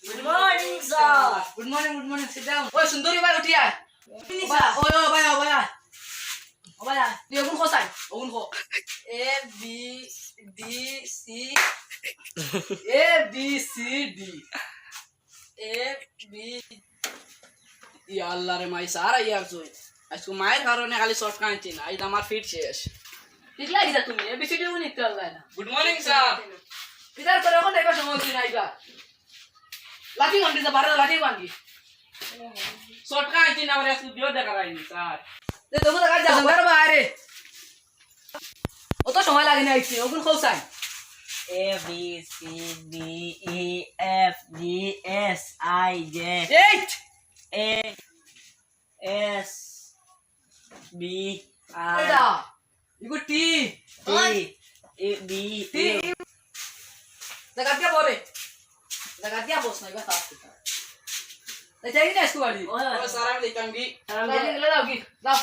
Good morning, sir. Good morning. Sit down. Oi, Sundari bhai, uthi aay. Morning, Bhai, sir. oi, bhai. Oh, bhai. Di ogun kho sai. Ogun kho. A B C D. A B Ya Allah re mai sara yaar joy. আজকে মায়ের কারণে খালি short কাঁদছি না আজ আমার fit শেষ ঠিক লাগিছে তুমি এবিসিডি ও নিতে পারলে না গুড মর্নিং স্যার কিদার করে এখন দেখো সময় দিন আইবা লাঠি ঘন্টি যা বারে লাঠি বাঙ্গি শর্ট কাঁদছি না আমার আজকে ভিডিও দেখা রাইনি স্যার তে তুমি তো কাজ যাও ঘর বাইরে অত সময় লাগে না আইছি ওগুন খোসাই A B C D E F G S I J 8 A S B I এটা ego T T E B T A দেখা দিয়া পরে দেখা দিয়া বস না এবার সাথে তে যাই না স্কুল বাড়ি ওই ও স্যার আমি দেখাঙ্গি সালাম দাও দিলে। দাও কি দাও